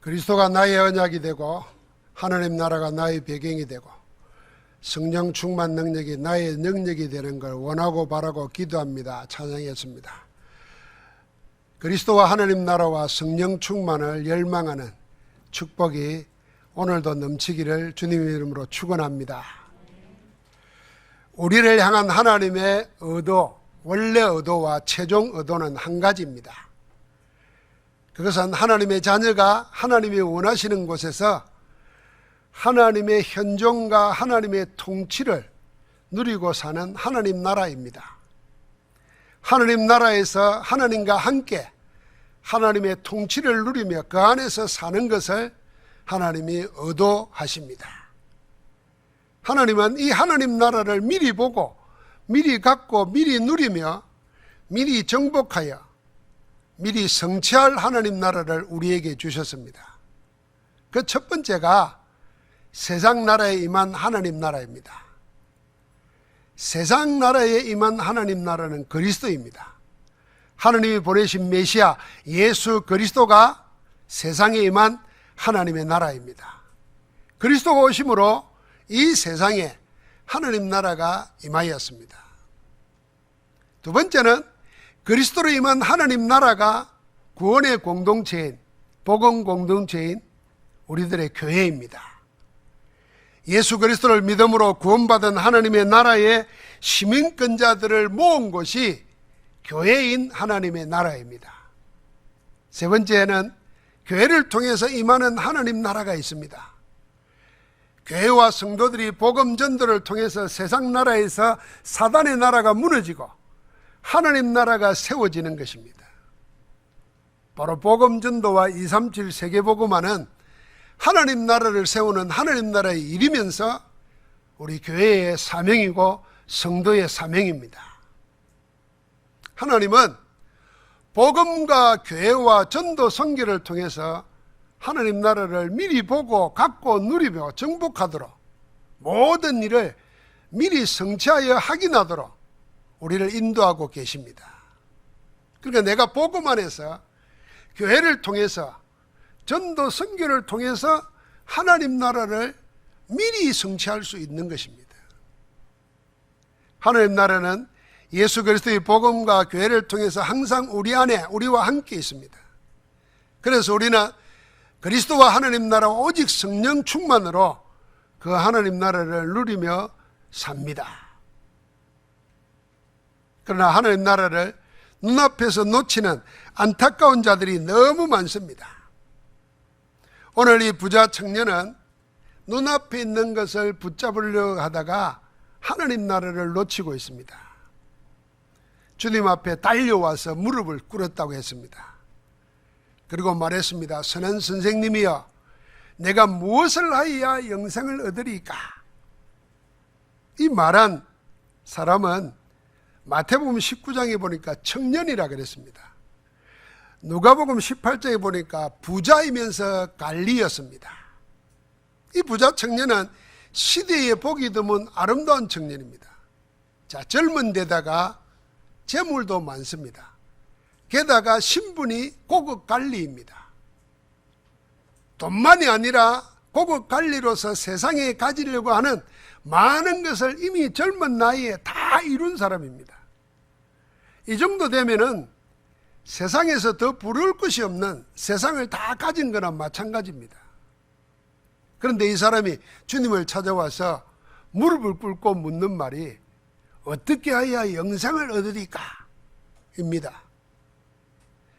그리스도가 나의 언약이 되고 하나님 나라가 나의 배경이 되고 성령 충만 능력이 나의 능력이 되는 걸 원하고 바라고 기도합니다. 찬양했습니다. 그리스도와 하나님 나라와 성령 충만을 열망하는 축복이 오늘도 넘치기를 주님의 이름으로 축원합니다. 우리를 향한 하나님의 의도, 원래 의도와 최종 의도는 한 가지입니다. 그것은 하나님의 자녀가 하나님이 원하시는 곳에서 하나님의 현존과 하나님의 통치를 누리고 사는 하나님 나라입니다. 하나님 나라에서 하나님과 함께 하나님의 통치를 누리며 그 안에서 사는 것을 하나님이 의도하십니다. 하나님은 이 하나님 나라를 미리 보고 미리 갖고 미리 누리며 미리 정복하여 미리 성취할 하나님 나라를 우리에게 주셨습니다. 그 첫 번째가 세상 나라에 임한 하나님 나라입니다. 세상 나라에 임한 하나님 나라는 그리스도입니다. 하나님이 보내신 메시아 예수 그리스도가 세상에 임한 하나님의 나라입니다. 그리스도가 오심으로 이 세상에 하나님 나라가 임하였습니다. 두 번째는 그리스도로 임한 하나님 나라가 구원의 공동체인, 복음 공동체인 우리들의 교회입니다. 예수 그리스도를 믿음으로 구원받은 하나님의 나라의 시민권자들을 모은 곳이 교회인 하나님의 나라입니다. 세 번째는 교회를 통해서 임하는 하나님 나라가 있습니다. 교회와 성도들이 복음 전도를 통해서 세상 나라에서 사단의 나라가 무너지고 하나님 나라가 세워지는 것입니다. 바로 복음 전도와 237 세계복음화는 하나님 나라를 세우는 하나님 나라의 일이면서 우리 교회의 사명이고 성도의 사명입니다. 하나님은 복음과 교회와 전도 선교를 통해서 하나님 나라를 미리 보고 갖고 누리며 정복하도록 모든 일을 미리 성취하여 확인하도록 우리를 인도하고 계십니다. 그러니까 내가 복음 안에서 교회를 통해서 전도 선교를 통해서 하나님 나라를 미리 성취할 수 있는 것입니다. 하나님 나라는 예수 그리스도의 복음과 교회를 통해서 항상 우리 안에 우리와 함께 있습니다. 그래서 우리는 그리스도와 하나님 나라 오직 성령 충만으로 그 하나님 나라를 누리며 삽니다. 그러나 하나님 나라를 눈앞에서 놓치는 안타까운 자들이 너무 많습니다. 오늘 이 부자 청년은 눈앞에 있는 것을 붙잡으려고 하다가 하나님 나라를 놓치고 있습니다. 주님 앞에 달려와서 무릎을 꿇었다고 했습니다. 그리고 말했습니다. 선한 선생님이여, 내가 무엇을 하여야 영생을 얻으리까? 이 말한 사람은 마태복음 19장에 보니까 청년이라 그랬습니다. 누가복음 18장에 보니까 부자이면서 관리였습니다. 이 부자 청년은 시대에 보기 드문 아름다운 청년입니다. 자, 젊은 데다가 재물도 많습니다. 게다가 신분이 고급 관리입니다. 돈만이 아니라 고급 관리로서 세상에 가지려고 하는 많은 것을 이미 젊은 나이에 다 이룬 사람입니다. 이 정도 되면은 세상에서 더 부러울 것이 없는 세상을 다 가진 거나 마찬가지입니다. 그런데 이 사람이 주님을 찾아와서 무릎을 꿇고 묻는 말이 어떻게 해야 영생을 얻으리까? 입니다.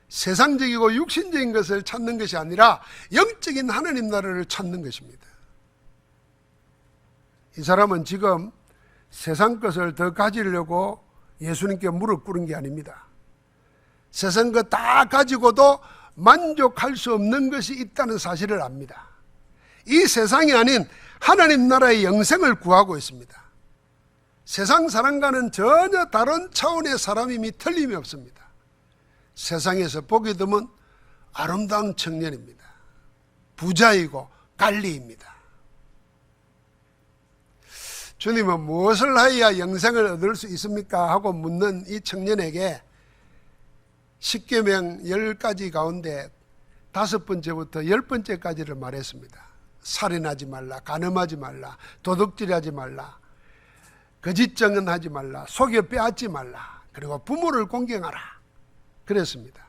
세상적이고 육신적인 것을 찾는 것이 아니라 영적인 하나님 나라를 찾는 것입니다. 이 사람은 지금 세상 것을 더 가지려고 예수님께 무릎 꿇은 게 아닙니다. 세상 것 다 가지고도 만족할 수 없는 것이 있다는 사실을 압니다. 이 세상이 아닌 하나님 나라의 영생을 구하고 있습니다. 세상 사람과는 전혀 다른 차원의 사람임이 틀림이 없습니다. 세상에서 보기 드문 아름다운 청년입니다. 부자이고 관리입니다. 주님은 무엇을 하여야 영생을 얻을 수 있습니까? 하고 묻는 이 청년에게 십계명 10가지 가운데 5번째부터 10번째까지를 말했습니다. 살인하지 말라, 간음하지 말라, 도둑질하지 말라, 거짓 증언하지 말라, 속여 빼앗지 말라, 그리고 부모를 공경하라 그랬습니다.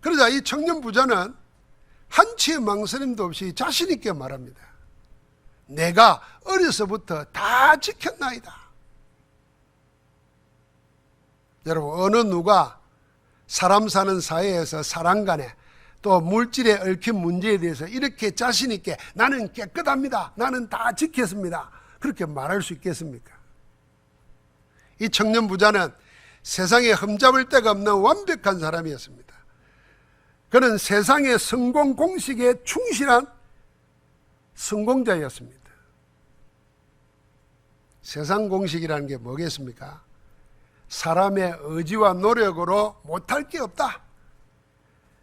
그러자 이 청년 부자는 한치의 망설임도 없이 자신 있게 말합니다. 내가 어려서부터 다 지켰나이다. 여러분, 어느 누가 사람 사는 사회에서 사람 간에 또 물질에 얽힌 문제에 대해서 이렇게 자신 있게 나는 깨끗합니다, 나는 다 지켰습니다, 그렇게 말할 수 있겠습니까? 이 청년 부자는 세상에 흠잡을 데가 없는 완벽한 사람이었습니다. 그는 세상의 성공 공식에 충실한 성공자였습니다. 세상 공식이라는 게 뭐겠습니까? 사람의 의지와 노력으로 못할 게 없다.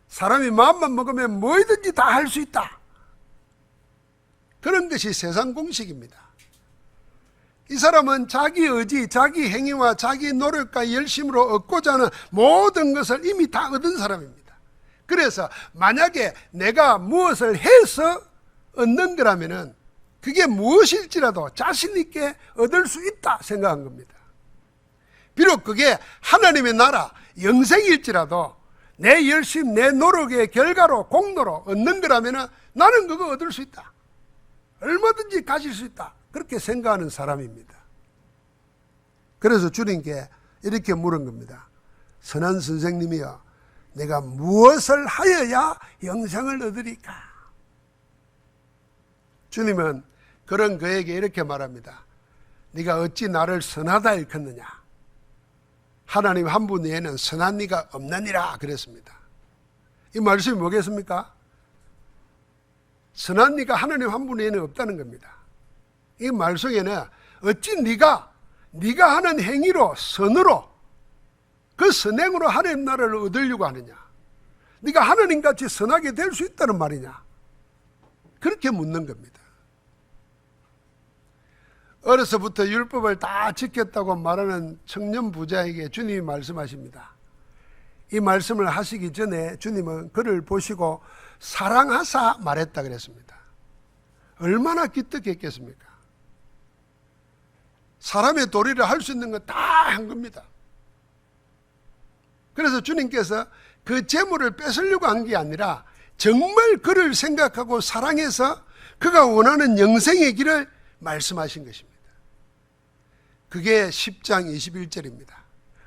사람이 마음만 먹으면 뭐든지 다 할 수 있다. 그런 것이 세상 공식입니다. 이 사람은 자기 의지, 자기 행위와 자기 노력과 열심으로 얻고자 하는 모든 것을 이미 다 얻은 사람입니다. 그래서 만약에 내가 무엇을 해서 얻는 거라면은 그게 무엇일지라도 자신 있게 얻을 수 있다 생각한 겁니다. 비록 그게 하나님의 나라, 영생일지라도 내 열심, 내 노력의 결과로 공로로 얻는 거라면은 나는 그거 얻을 수 있다, 얼마든지 가질 수 있다, 그렇게 생각하는 사람입니다. 그래서 주님께 이렇게 물은 겁니다. 선한 선생님이여, 내가 무엇을 하여야 영생을 얻으리까? 주님은 그런 그에게 이렇게 말합니다. 네가 어찌 나를 선하다 일컫느냐? 하나님 한 분 외에는 선한 이가 없느니라 그랬습니다. 이 말씀이 뭐겠습니까? 선한 이가 하나님 한 분 외에는 없다는 겁니다. 이 말 속에는 어찌 네가 하는 행위로, 선으로, 그 선행으로 하나님 나라를 얻으려고 하느냐? 네가 하나님같이 선하게 될 수 있다는 말이냐? 그렇게 묻는 겁니다. 어려서부터 율법을 다 지켰다고 말하는 청년 부자에게 주님이 말씀하십니다. 이 말씀을 하시기 전에 주님은 그를 보시고 사랑하사 말했다 그랬습니다. 얼마나 기특했겠습니까? 사람의 도리를 할 수 있는 건 다 한 겁니다. 그래서 주님께서 그 재물을 뺏으려고 한 게 아니라 정말 그를 생각하고 사랑해서 그가 원하는 영생의 길을 말씀하신 것입니다. 그게 10장 21절입니다.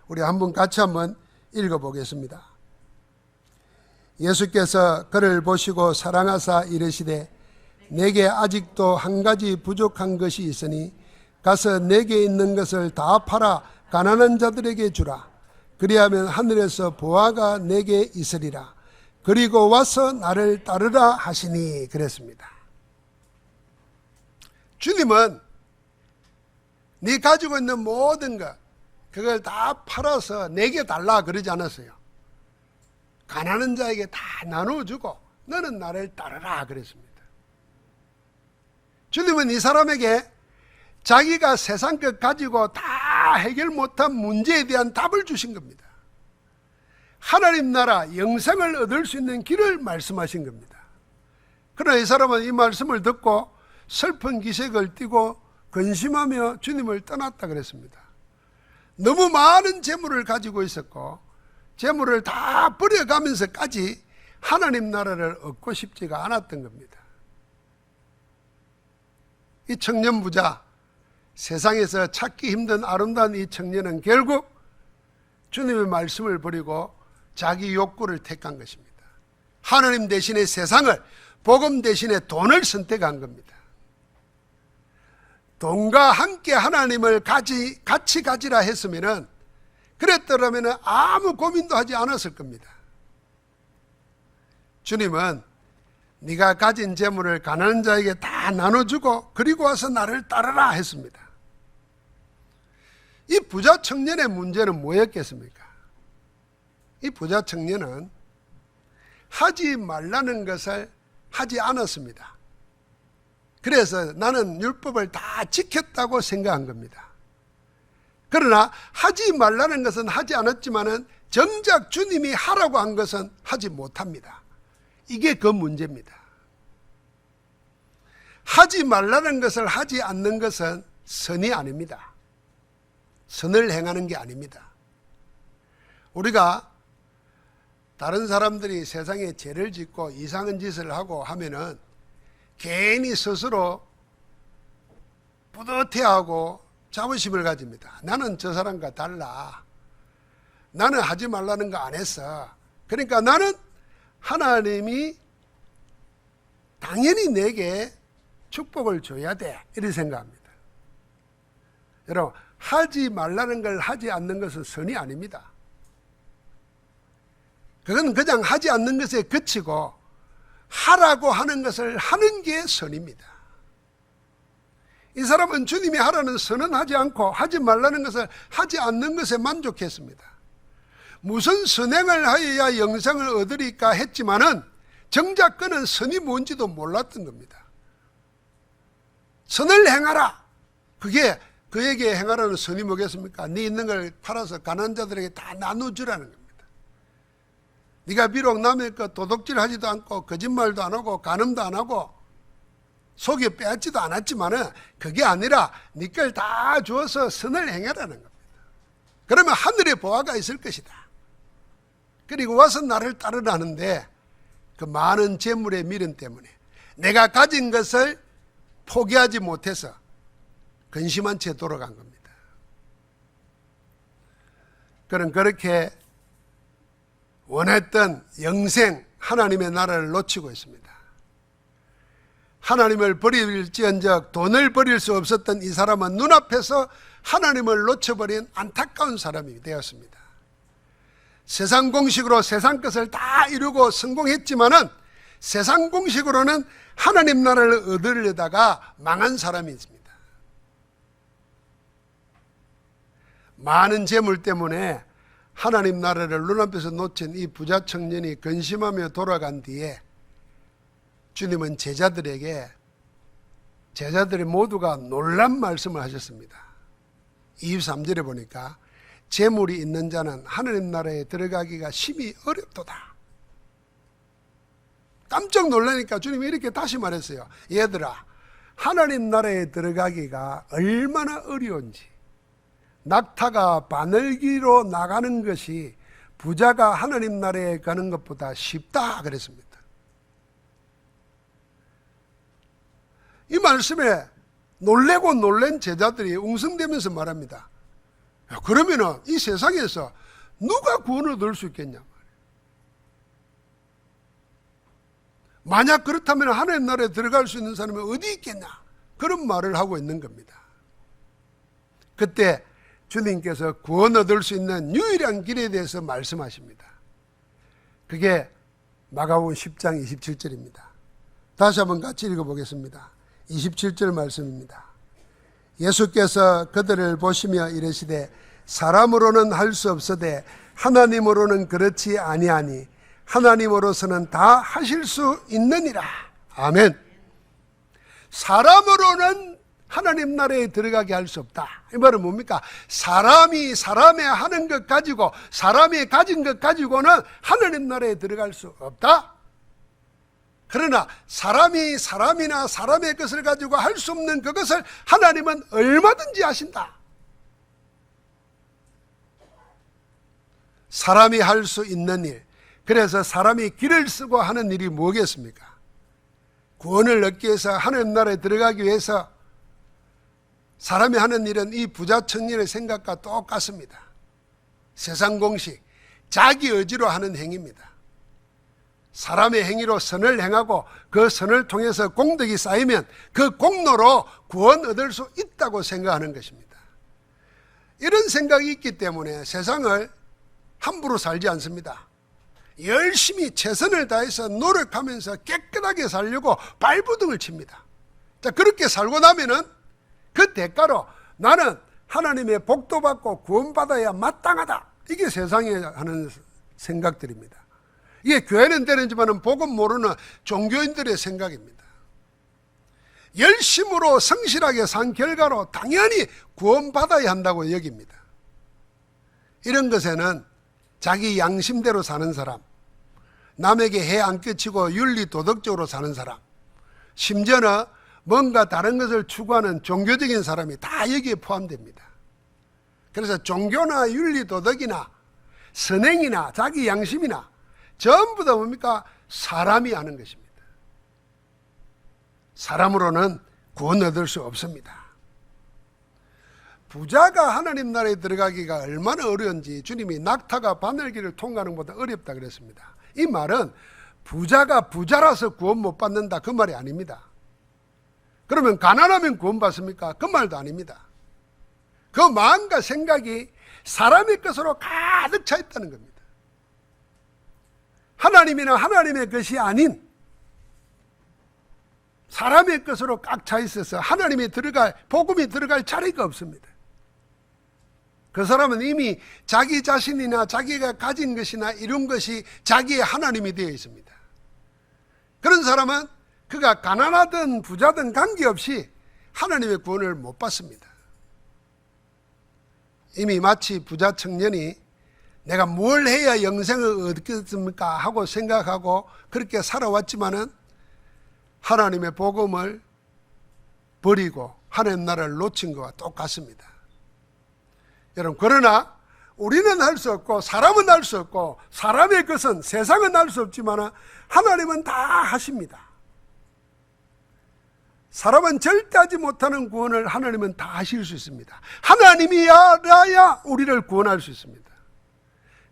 우리 한번 같이 한번 읽어보겠습니다. 예수께서 그를 보시고 사랑하사 이르시되 내게 아직도 한 가지 부족한 것이 있으니 가서 내게 있는 것을 다 팔아 가난한 자들에게 주라. 그리하면 하늘에서 보화가 내게 있으리라. 그리고 와서 나를 따르라 하시니 그랬습니다. 주님은 네 가지고 있는 모든 것 그걸 다 팔아서 내게 달라 그러지 않았어요. 가난한 자에게 다 나눠주고 너는 나를 따르라 그랬습니다. 주님은 이 사람에게 자기가 세상 것 가지고 다 해결 못한 문제에 대한 답을 주신 겁니다. 하나님 나라 영생을 얻을 수 있는 길을 말씀하신 겁니다. 그러나 이 사람은 이 말씀을 듣고 슬픈 기색을 띠고 근심하며 주님을 떠났다 그랬습니다. 너무 많은 재물을 가지고 있었고 재물을 다 버려가면서까지 하나님 나라를 얻고 싶지가 않았던 겁니다. 이 청년 부자, 세상에서 찾기 힘든 아름다운 이 청년은 결국 주님의 말씀을 버리고 자기 욕구를 택한 것입니다. 하나님 대신에 세상을, 복음 대신에 돈을 선택한 겁니다. 돈과 함께 하나님을 같이 가지라 했으면 그랬더라면 아무 고민도 하지 않았을 겁니다. 주님은 네가 가진 재물을 가난한 자에게 다 나눠주고 그리고 와서 나를 따르라 했습니다. 이 부자 청년의 문제는 뭐였겠습니까? 이 부자 청년은 하지 말라는 것을 하지 않았습니다. 그래서 나는 율법을 다 지켰다고 생각한 겁니다. 그러나 하지 말라는 것은 하지 않았지만은 정작 주님이 하라고 한 것은 하지 못합니다. 이게 그 문제입니다. 하지 말라는 것을 하지 않는 것은 선이 아닙니다. 선을 행하는 게 아닙니다. 우리가 다른 사람들이 세상에 죄를 짓고 이상한 짓을 하고 하면은 괜히 스스로 뿌듯해하고 자부심을 가집니다. 나는 저 사람과 달라. 나는 하지 말라는 거 안 했어. 그러니까 나는 하나님이 당연히 내게 축복을 줘야 돼. 이렇게 생각합니다. 여러분, 하지 말라는 걸 하지 않는 것은 선이 아닙니다. 그건 그냥 하지 않는 것에 그치고 하라고 하는 것을 하는 게 선입니다. 이 사람은 주님이 하라는 선은 하지 않고 하지 말라는 것을 하지 않는 것에 만족했습니다. 무슨 선행을 하여야 영생을 얻으리까 했지만은 정작 그는 선이 뭔지도 몰랐던 겁니다. 선을 행하라. 그게 그에게 행하라는 선이 뭐겠습니까? 네 있는 걸 팔아서 가난한 자들에게 다 나눠주라는 겁니다. 네가 비록 남의 것 도둑질하지도 않고 거짓말도 안 하고 간음도 안 하고 속여 빼앗지도 않았지만은 그게 아니라 네 걸 다 주어서 선을 행하라는 겁니다. 그러면 하늘에 보화가 있을 것이다. 그리고 와서 나를 따르라는데 그 많은 재물의 미련 때문에 내가 가진 것을 포기하지 못해서 근심한 채 돌아간 겁니다. 그는 그렇게 원했던 영생 하나님의 나라를 놓치고 있습니다. 하나님을 버릴지언정 돈을 버릴 수 없었던 이 사람은 눈앞에서 하나님을 놓쳐버린 안타까운 사람이 되었습니다. 세상 공식으로 세상 것을 다 이루고 성공했지만은 세상 공식으로는 하나님 나라를 얻으려다가 망한 사람이 있습니다. 많은 재물 때문에 하나님 나라를 눈앞에서 놓친 이 부자 청년이 근심하며 돌아간 뒤에 주님은 제자들이 모두가 놀란 말씀을 하셨습니다. 23절에 보니까 재물이 있는 자는 하나님 나라에 들어가기가 심히 어렵도다. 깜짝 놀라니까 주님이 이렇게 다시 말했어요. 얘들아, 하나님 나라에 들어가기가 얼마나 어려운지, 낙타가 바늘기로 나가는 것이 부자가 하나님 나라에 가는 것보다 쉽다 그랬습니다. 이 말씀에 놀래고 놀란 제자들이 웅성대면서 말합니다. 그러면은 이 세상에서 누가 구원을 얻을 수 있겠냐 말이에요. 만약 그렇다면 하나님 나라에 들어갈 수 있는 사람이 어디 있겠냐, 그런 말을 하고 있는 겁니다. 그때 주님께서 구원 얻을 수 있는 유일한 길에 대해서 말씀하십니다. 그게 마가복음 10장 27절입니다. 다시 한번 같이 읽어보겠습니다. 27절 말씀입니다. 예수께서 그들을 보시며 이르시되 사람으로는 할 수 없으되 하나님으로는 그렇지 아니하니 하나님으로서는 다 하실 수 있느니라. 아멘. 사람으로는 하나님 나라에 들어가게 할 수 없다. 이 말은 뭡니까? 사람이 사람의 하는 것 가지고, 사람이 가진 것 가지고는 하나님 나라에 들어갈 수 없다. 그러나 사람이 사람이나 사람의 것을 가지고 할 수 없는 그것을 하나님은 얼마든지 하신다. 사람이 할 수 있는 일, 그래서 사람이 길을 쓰고 하는 일이 뭐겠습니까? 구원을 얻기 위해서 하나님 나라에 들어가기 위해서 사람이 하는 일은 이 부자 청년의 생각과 똑같습니다. 세상 공식, 자기 의지로 하는 행위입니다. 사람의 행위로 선을 행하고 그 선을 통해서 공덕이 쌓이면 그 공로로 구원 얻을 수 있다고 생각하는 것입니다. 이런 생각이 있기 때문에 세상을 함부로 살지 않습니다. 열심히 최선을 다해서 노력하면서 깨끗하게 살려고 발부둥을 칩니다. 자, 그렇게 살고 나면은 그 대가로 나는 하나님의 복도 받고 구원받아야 마땅하다. 이게 세상에 하는 생각들입니다. 이게 교회는 되는지만은 복음 모르는 종교인들의 생각입니다. 열심으로 성실하게 산 결과로 당연히 구원받아야 한다고 여깁니다. 이런 것에는 자기 양심대로 사는 사람, 남에게 해 안 끼치고 윤리 도덕적으로 사는 사람, 심지어는 뭔가 다른 것을 추구하는 종교적인 사람이 다 여기에 포함됩니다. 그래서 종교나 윤리 도덕이나 선행이나 자기 양심이나 전부 다 뭡니까? 사람이 하는 것입니다. 사람으로는 구원 얻을 수 없습니다. 부자가 하나님 나라에 들어가기가 얼마나 어려운지 주님이 낙타가 바늘길을 통과하는 것보다 어렵다 그랬습니다. 이 말은 부자가 부자라서 구원 못 받는다 그 말이 아닙니다. 그러면 가난하면 구원 받습니까? 그 말도 아닙니다. 그 마음과 생각이 사람의 것으로 가득 차 있다는 겁니다. 하나님이나 하나님의 것이 아닌 사람의 것으로 꽉 차 있어서 하나님이 들어갈, 복음이 들어갈 자리가 없습니다. 그 사람은 이미 자기 자신이나 자기가 가진 것이나 이룬 것이 자기의 하나님이 되어 있습니다. 그런 사람은 그가 가난하든 부자든 관계없이 하나님의 구원을 못 받습니다. 이미 마치 부자 청년이 내가 뭘 해야 영생을 얻겠습니까 하고 생각하고 그렇게 살아왔지만은 하나님의 복음을 버리고 하나님 나라를 놓친 것과 똑같습니다. 여러분, 그러나 우리는 할 수 없고 사람은 할 수 없고 사람의 것은 세상은 할 수 없지만 하나님은 다 하십니다. 사람은 절대 하지 못하는 구원을 하나님은 다 하실 수 있습니다. 하나님이 알아야 우리를 구원할 수 있습니다.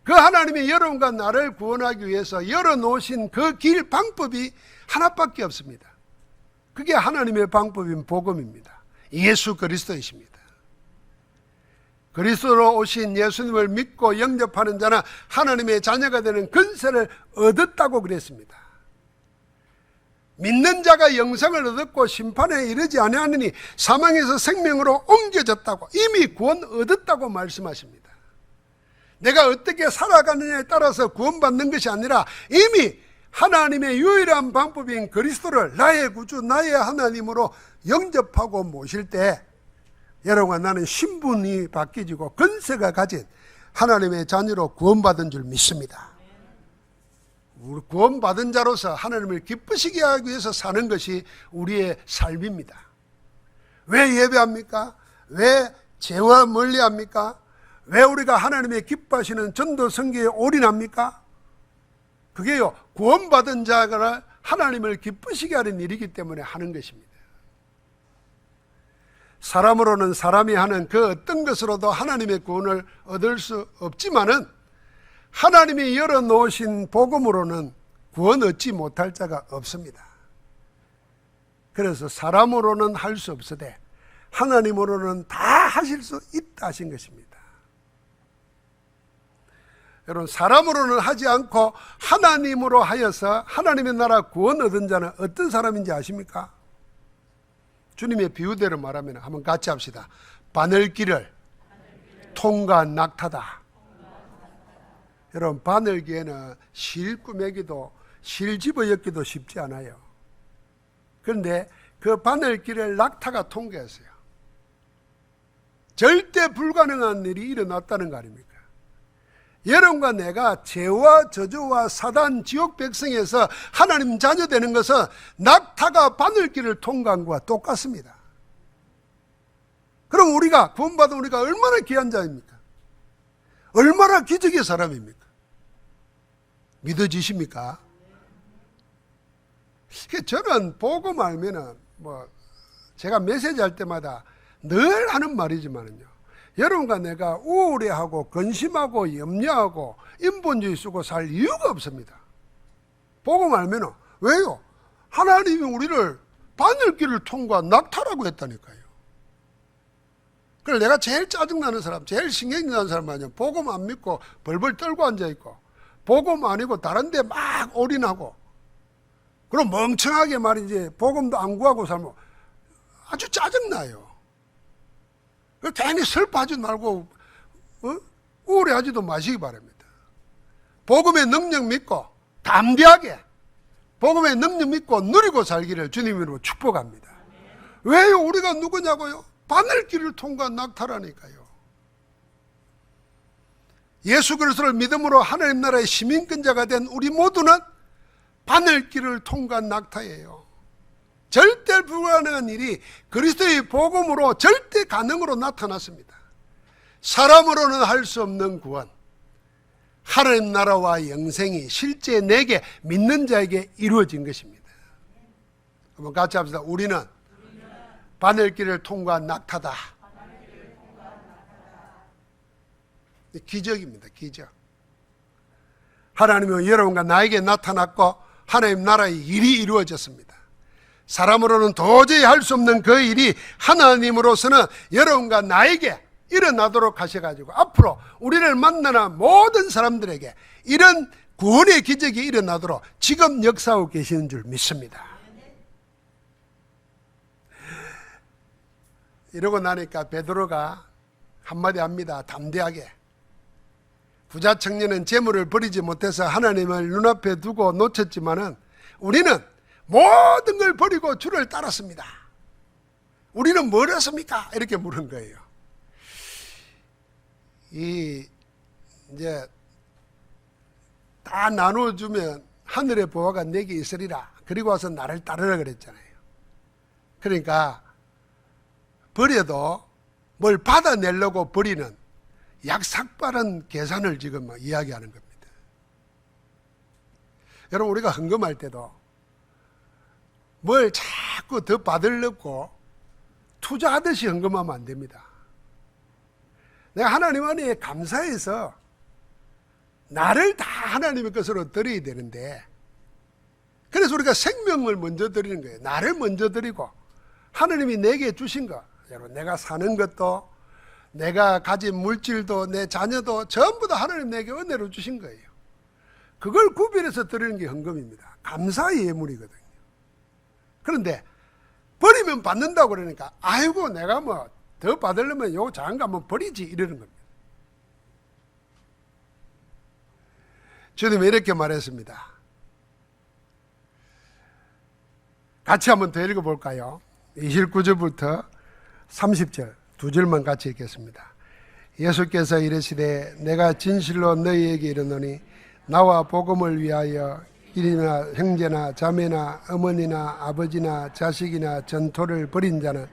그 하나님이 여러분과 나를 구원하기 위해서 열어놓으신 그 길 방법이 하나밖에 없습니다. 그게 하나님의 방법인 복음입니다. 예수 그리스도이십니다. 그리스도로 오신 예수님을 믿고 영접하는 자는 하나님의 자녀가 되는 권세를 얻었다고 그랬습니다. 믿는 자가 영생을 얻었고 심판에 이르지 아니하느니 사망에서 생명으로 옮겨졌다고, 이미 구원 얻었다고 말씀하십니다. 내가 어떻게 살아가느냐에 따라서 구원받는 것이 아니라 이미 하나님의 유일한 방법인 그리스도를 나의 구주, 나의 하나님으로 영접하고 모실 때 여러분과 나는 신분이 바뀌어지고 권세가 가진 하나님의 자녀로 구원받은 줄 믿습니다. 우리 구원받은 자로서 하나님을 기쁘시게 하기 위해서 사는 것이 우리의 삶입니다. 왜 예배합니까? 왜 죄와 멀리합니까? 왜 우리가 하나님의 기뻐하시는 전도 선교에 올인합니까? 그게요, 구원받은 자가 하나님을 기쁘시게 하는 일이기 때문에 하는 것입니다. 사람으로는 사람이 하는 그 어떤 것으로도 하나님의 구원을 얻을 수 없지만은 하나님이 열어놓으신 복음으로는 구원 얻지 못할 자가 없습니다. 그래서 사람으로는 할 수 없으되 하나님으로는 다 하실 수 있다 하신 것입니다. 여러분, 사람으로는 하지 않고 하나님으로 하여서 하나님의 나라 구원 얻은 자는 어떤 사람인지 아십니까? 주님의 비유대로 말하면 한번 같이 합시다. 바늘길을 통과한 낙타다. 여러분, 바늘기에는 실 꾸매기도 실 집어엮기도 쉽지 않아요. 그런데 그 바늘길을 낙타가 통과했어요. 절대 불가능한 일이 일어났다는 거 아닙니까? 여러분과 내가 죄와 저주와 사단 지옥 백성에서 하나님 자녀 되는 것은 낙타가 바늘길을 통과한 것과 똑같습니다. 그럼 우리가 구원받은 우리가 얼마나 귀한 자입니까? 얼마나 기적의 사람입니까? 믿어지십니까? 저는 복음 알면은 제가 메시지 할 때마다 늘 하는 말이지만은요, 여러분과 내가 우울해하고 근심하고 염려하고 인본주의 쓰고 살 이유가 없습니다. 복음 알면은, 왜요? 하나님이 우리를 바늘길을 통과한 낙타라고 했다니까요. 그래서 내가 제일 짜증나는 사람, 제일 신경이 나는 사람 아니야. 복음 안 믿고 벌벌 떨고 앉아있고 복음 아니고 다른 데 막 올인하고 그럼 멍청하게 말이지 복음도 안 구하고 살면 아주 짜증나요. 괜히 슬퍼하지 말고 우울해하지도 마시기 바랍니다. 복음의 능력 믿고 담대하게 복음의 능력 믿고 누리고 살기를 주님으로 축복합니다. 왜요? 우리가 누구냐고요? 바늘길을 통과한 낙타라니까요. 예수 그리스도를 믿음으로 하나님 나라의 시민권자가 된 우리 모두는 바늘길을 통과한 낙타예요. 절대 불가능한 일이 그리스도의 복음으로 절대 가능으로 나타났습니다. 사람으로는 할 수 없는 구원, 하나님 나라와 영생이 실제 내게 믿는 자에게 이루어진 것입니다. 한번 같이 합시다. 우리는 바늘길을 통과한 낙타다. 기적입니다. 기적. 하나님은 여러분과 나에게 나타났고 하나님 나라의 일이 이루어졌습니다. 사람으로는 도저히 할 수 없는 그 일이 하나님으로서는 여러분과 나에게 일어나도록 하셔가지고 앞으로 우리를 만나는 모든 사람들에게 이런 구원의 기적이 일어나도록 지금 역사하고 계시는 줄 믿습니다. 이러고 나니까 베드로가 한마디 합니다. 담대하게. 부자 청년은 재물을 버리지 못해서 하나님을 눈앞에 두고 놓쳤지만은 우리는 모든 걸 버리고 주를 따랐습니다. 우리는 뭘 했습니까? 이렇게 물은 거예요. 이제 다 나눠주면 하늘의 보화가 내게 있으리라. 그리고 와서 나를 따르라 그랬잖아요. 그러니까 버려도 뭘 받아내려고 버리는 약삭빠른 계산을 지금 이야기하는 겁니다. 여러분, 우리가 헌금할 때도 뭘 자꾸 더 받으려고 투자하듯이 헌금하면 안 됩니다. 내가 하나님 안에 감사해서 나를 다 하나님의 것으로 드려야 되는데, 그래서 우리가 생명을 먼저 드리는 거예요. 나를 먼저 드리고 하나님이 내게 주신 것, 여러분, 내가 사는 것도 내가 가진 물질도 내 자녀도 전부 다 하나님 내게 은혜로 주신 거예요. 그걸 구별해서 드리는 게 헌금입니다. 감사의 예물이거든요. 그런데 버리면 받는다고 그러니까 아이고 내가 뭐 더 받으려면 요 작은 거 한번 버리지 이러는 겁니다. 주님이 이렇게 말했습니다. 같이 한번 더 읽어볼까요? 29절부터 30절 두 절만 같이 읽겠습니다. 예수께서 이르시되 내가 진실로 너희에게 이르노니 나와 복음을 위하여 일이나 형제나 자매나 어머니나 아버지나 자식이나 전토를 벌인 자는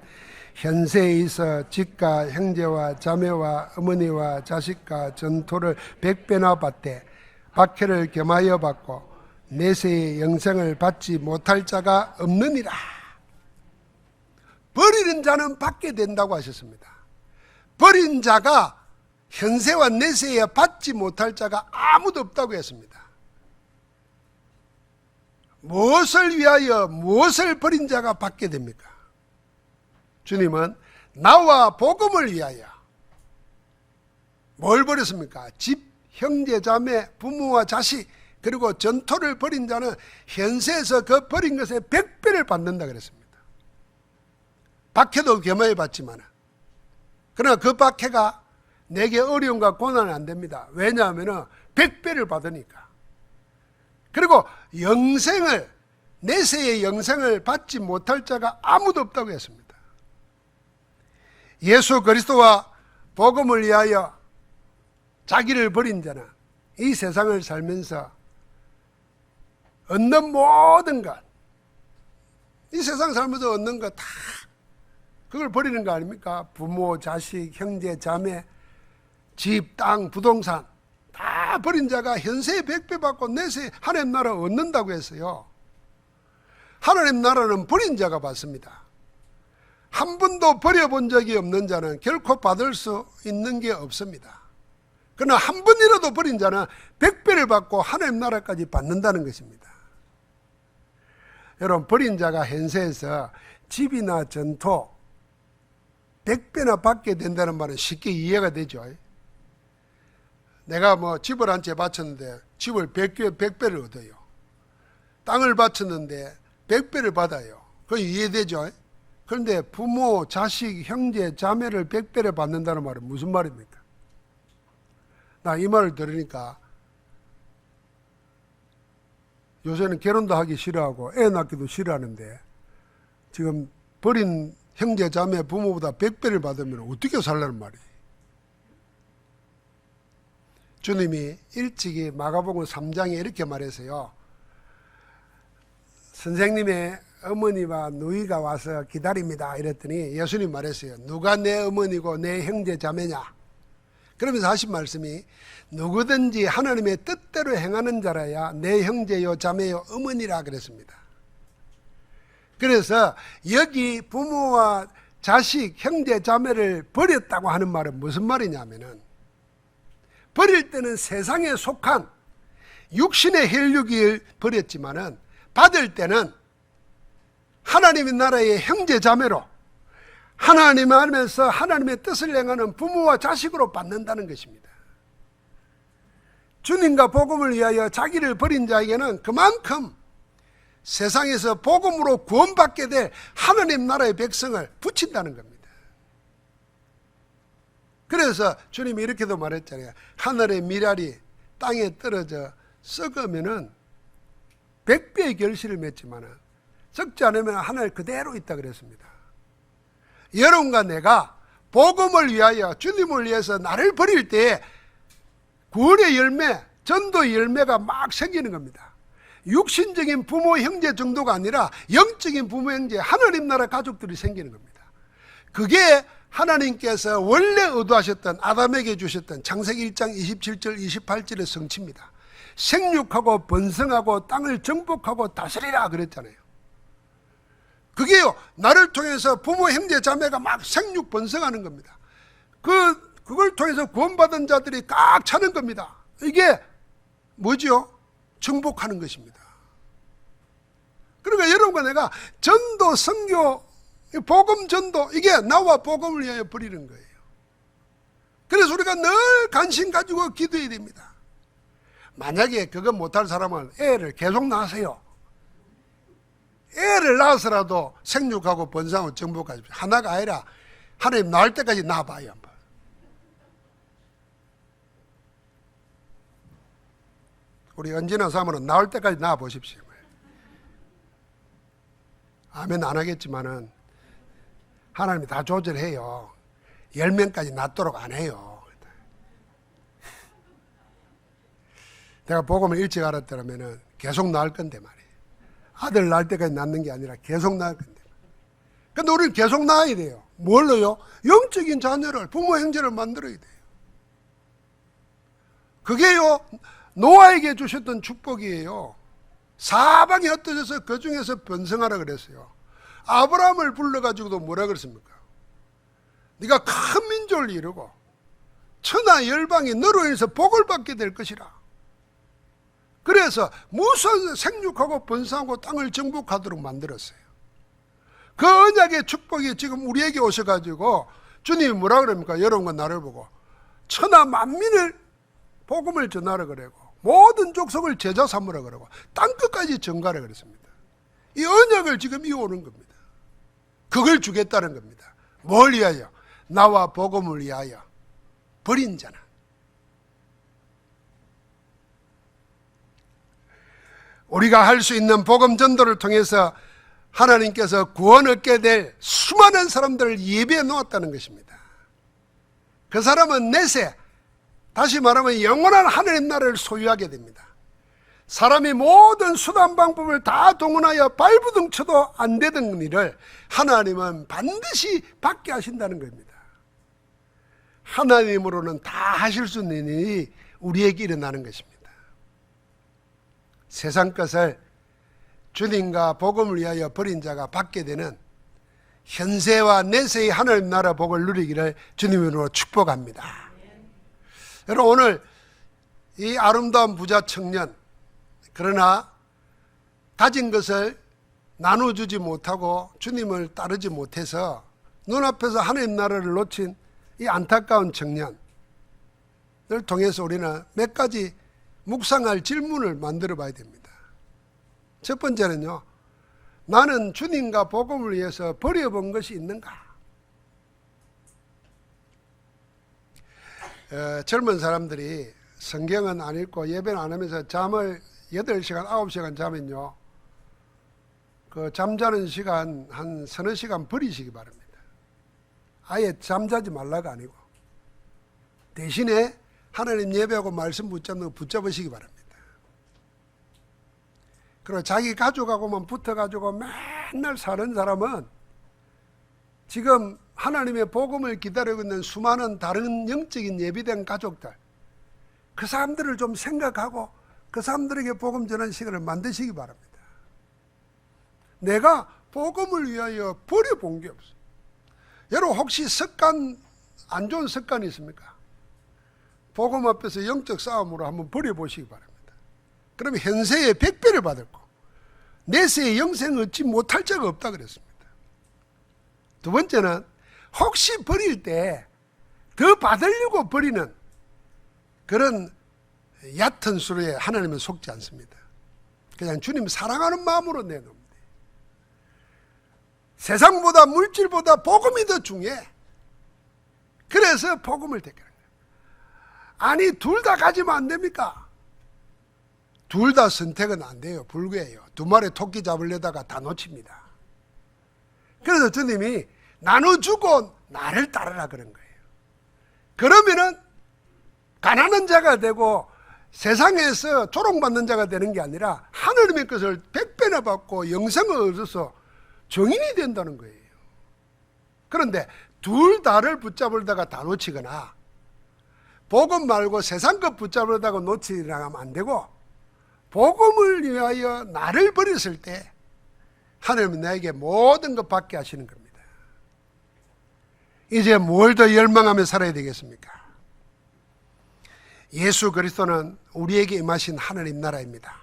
현세에 있어 집과 형제와 자매와 어머니와 자식과 전토를 100배나 받되 박해를 겸하여 받고 내세의 영생을 받지 못할 자가 없느니라. 버리는 자는 받게 된다고 하셨습니다. 버린 자가 현세와 내세에 받지 못할 자가 아무도 없다고 했습니다. 무엇을 위하여 무엇을 버린 자가 받게 됩니까? 주님은 나와 복음을 위하여 뭘 버렸습니까? 집, 형제, 자매, 부모와 자식, 그리고 전토를 버린 자는 현세에서 그 버린 것의 100배를 받는다 그랬습니다. 박해도 겸하여 받지만, 그러나 그 박해가 내게 어려움과 고난은 안 됩니다. 왜냐하면 100배를 받으니까. 그리고 영생을, 내세의 영생을 받지 못할 자가 아무도 없다고 했습니다. 예수 그리스도와 복음을 위하여 자기를 버린 자는 이 세상을 살면서 얻는 모든 것, 이 세상 살면서 얻는 것 다 그걸 버리는 거 아닙니까? 부모, 자식, 형제, 자매, 집, 땅, 부동산 다 버린 자가 현세의 100배 받고 내세 하나님 나라 얻는다고 했어요. 하나님 나라는 버린 자가 받습니다. 한 번도 버려본 적이 없는 자는 결코 받을 수 있는 게 없습니다. 그러나 한 번이라도 버린 자는 100배를 받고 하나님 나라까지 받는다는 것입니다. 여러분, 버린 자가 현세에서 집이나 전토 100배나 받게 된다는 말은 쉽게 이해가 되죠. 내가 뭐 집을 한 채 바쳤는데 집을 100배를 얻어요. 땅을 바쳤는데 100배를 받아요. 그건 이해되죠. 그런데 부모, 자식, 형제, 자매를 100배를 받는다는 말은 무슨 말입니까? 나 이 말을 들으니까 요새는 결혼도 하기 싫어하고 애 낳기도 싫어하는데 지금 버린 형제, 자매, 부모보다 100배를 받으면 어떻게 살라는 말이에요? 주님이 일찍이 마가복음 3장에 이렇게 말했어요. 선생님의 어머니와 누이가 와서 기다립니다 이랬더니 예수님 말했어요. 누가 내 어머니고 내 형제 자매냐? 그러면서 하신 말씀이 누구든지 하나님의 뜻대로 행하는 자라야 내 형제요 자매요 어머니라 그랬습니다. 그래서 여기 부모와 자식, 형제, 자매를 버렸다고 하는 말은 무슨 말이냐면은 버릴 때는 세상에 속한 육신의 혈육을 버렸지만은 받을 때는 하나님의 나라의 형제, 자매로 하나님 안에서 하나님의 뜻을 행하는 부모와 자식으로 받는다는 것입니다. 주님과 복음을 위하여 자기를 버린 자에게는 그만큼 세상에서 복음으로 구원받게 될 하나님 나라의 백성을 붙인다는 겁니다. 그래서 주님이 이렇게도 말했잖아요. 하늘의 미랄이 땅에 떨어져 썩으면은 100배의 결실을 맺지만은 썩지 않으면 하늘 그대로 있다 그랬습니다. 여러분과 내가 복음을 위하여 주님을 위해서 나를 버릴 때 구원의 열매, 전도의 열매가 막 생기는 겁니다. 육신적인 부모 형제 정도가 아니라 영적인 부모 형제 하나님 나라 가족들이 생기는 겁니다. 그게 하나님께서 원래 의도하셨던 아담에게 주셨던 창세기 1장 27절 28절의 성취입니다. 생육하고 번성하고 땅을 정복하고 다스리라 그랬잖아요. 그게요 나를 통해서 부모 형제 자매가 막 생육 번성하는 겁니다. 그걸 통해서 구원받은 자들이 꽉 차는 겁니다. 이게 뭐죠? 정복하는 것입니다. 그러니까 여러분과 내가 전도, 선교, 복음 전도 이게 나와 복음을 위하여 버리는 거예요. 그래서 우리가 늘 관심 가지고 기도해야 됩니다. 만약에 그거 못할 사람은 애를 계속 낳으세요. 애를 낳아서라도 생육하고 번성하고 정복하십시오. 하나가 아니라 하나님 낳을 때까지 낳아봐요. 한번. 우리 언제나 사모는 나올 때까지 나와 보십시오. 아멘 안 하겠지만은 하나님이 다 조절해요. 10명까지 낳도록 안 해요. 내가 복음을 일찍 알았더라면은 계속 낳을 건데 말이에요. 아들 낳을 때까지 낳는 게 아니라 계속 낳을 건데. 근데 우리는 계속 낳아야 돼요. 뭘로요? 영적인 자녀를, 부모 형제를 만들어야 돼요. 그게요 노아에게 주셨던 축복이에요. 사방이 흩어져서 그 중에서 번성하라 그랬어요. 아브라함을 불러가지고도 뭐라 그랬습니까? 네가 큰 민족을 이루고 천하 열방이 너로 인해서 복을 받게 될 것이라. 그래서 무슨 생육하고 번성하고 땅을 정복하도록 만들었어요. 그 언약의 축복이 지금 우리에게 오셔가지고 주님이 뭐라 그럽니까? 여러분과 나를 보고 천하 만민을 복음을 전하라 그러고 모든 족속을 제자 삼으라 그러고 땅끝까지 전가라 그랬습니다. 이 언약을 지금 이어오는 겁니다. 그걸 주겠다는 겁니다. 뭘 위하여? 나와 복음을 위하여 버린 자는. 우리가 할 수 있는 복음 전도를 통해서 하나님께서 구원 얻게 될 수많은 사람들을 예비해 놓았다는 것입니다. 그 사람은 내세, 다시 말하면 영원한 하나님 나라를 소유하게 됩니다. 사람이 모든 수단 방법을 다 동원하여 발부둥 쳐도 안 되던 일을 하나님은 반드시 받게 하신다는 겁니다. 하나님으로는 다 하실 수 있는 일이 우리에게 일어나는 것입니다. 세상 것을 주님과 복음을 위하여 버린 자가 받게 되는 현세와 내세의 하나님 나라 복을 누리기를 주님으로 축복합니다. 여러분 오늘 이 아름다운 부자 청년, 그러나 가진 것을 나눠주지 못하고 주님을 따르지 못해서 눈앞에서 하나님 나라를 놓친 이 안타까운 청년을 통해서 우리는 몇 가지 묵상할 질문을 만들어 봐야 됩니다. 첫 번째는요, 나는 주님과 복음을 위해서 버려본 것이 있는가? 젊은 사람들이 성경은 안 읽고 예배는 안 하면서 잠을 8시간, 9시간 자면요, 그 잠자는 시간 한 서너 시간 버리시기 바랍니다. 아예 잠자지 말라가 아니고 대신에 하나님 예배하고 말씀 붙잡는 거 붙잡으시기 바랍니다. 그리고 자기 가족하고만 붙어가지고 맨날 사는 사람은 지금 하나님의 복음을 기다리고 있는 수많은 다른 영적인 예비된 가족들, 그 사람들을 좀 생각하고 그 사람들에게 복음 전하는 시간을 만드시기 바랍니다. 내가 복음을 위하여 버려본 게 없어요. 여러분 혹시 안 좋은 습관이 있습니까? 복음 앞에서 영적 싸움으로 한번 버려보시기 바랍니다. 그러면 현세의 100배를 받을 거, 내세의 영생을 얻지 못할 자가 없다 그랬습니다. 두 번째는 혹시 버릴 때 더 받으려고 버리는 그런 얕은 수로에 하나님은 속지 않습니다. 그냥 주님 사랑하는 마음으로 내놓습니다. 세상보다 물질보다 복음이 더 중요해. 그래서 복음을 택하는 거예요. 아니 둘 다 가지면 안 됩니까? 둘 다 선택은 안 돼요. 불구해요. 두 마리 토끼 잡으려다가 다 놓칩니다. 그래서 주님이 나눠주고 나를 따르라 그런 거예요. 그러면은 가난한 자가 되고 세상에서 조롱받는 자가 되는 게 아니라 하나님의 것을 100배나 받고 영생을 얻어서 정인이 된다는 거예요. 그런데 둘 다를 붙잡으려다가 다 놓치거나 복음 말고 세상 것 붙잡으려다가 놓치려고 하면 안 되고, 복음을 위하여 나를 버렸을 때 하나님은 나에게 모든 것 받게 하시는 겁니다. 이제 뭘 더 열망하며 살아야 되겠습니까? 예수 그리스도는 우리에게 임하신 하나님 나라입니다.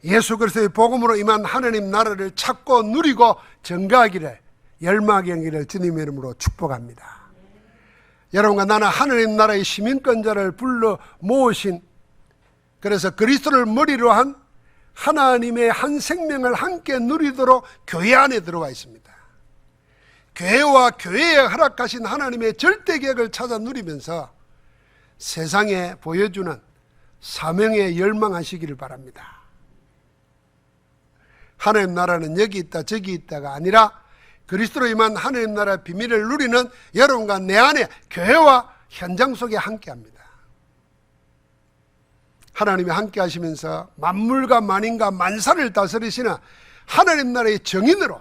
예수 그리스도의 복음으로 임한 하나님 나라를 찾고 누리고 증거하기를, 열망하기를 주님의 이름으로 축복합니다. 여러분과 나는 하나님 나라의 시민권자를 불러 모으신, 그래서 그리스도를 머리로 한 하나님의 한 생명을 함께 누리도록 교회 안에 들어와 있습니다. 교회와 교회에 허락하신 하나님의 절대 계획을 찾아 누리면서 세상에 보여주는 사명에 열망하시기를 바랍니다. 하나님 나라는 여기 있다 저기 있다가 아니라 그리스도로 임한 하나님 나라의 비밀을 누리는 여러분과 내 안에 교회와 현장 속에 함께합니다. 하나님이 함께 하시면서 만물과 만인과 만사를 다스리시는 하나님 나라의 정인으로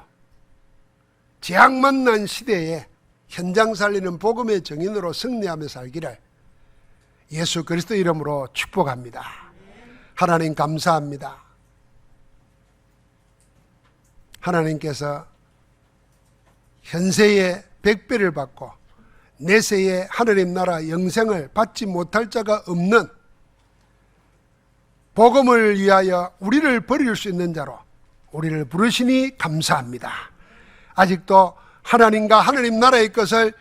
재앙 만난 시대에 현장 살리는 복음의 정인으로 승리하며 살기를 예수 그리스도 이름으로 축복합니다. 하나님 감사합니다. 하나님께서 현세의 100배를 받고 내세의 하나님 나라 영생을 받지 못할 자가 없는, 복음을 위하여 우리를 버릴 수 있는 자로 우리를 부르시니 감사합니다. 아직도 하나님과 하나님 나라의 것을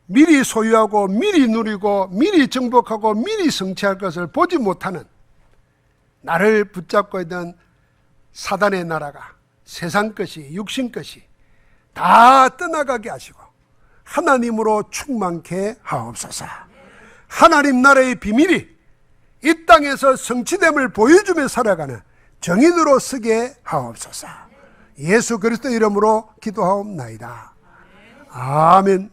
미리 소유하고 미리 누리고 미리 정복하고 미리 성취할 것을 보지 못하는, 나를 붙잡고 있는 사단의 나라가, 세상 것이, 육신 것이 다 떠나가게 하시고 하나님으로 충만케 하옵소서. 하나님 나라의 비밀이 이 땅에서 성취됨을 보여주며 살아가는 정인으로 서게 하옵소서. 예수 그리스도 이름으로 기도하옵나이다. 아멘.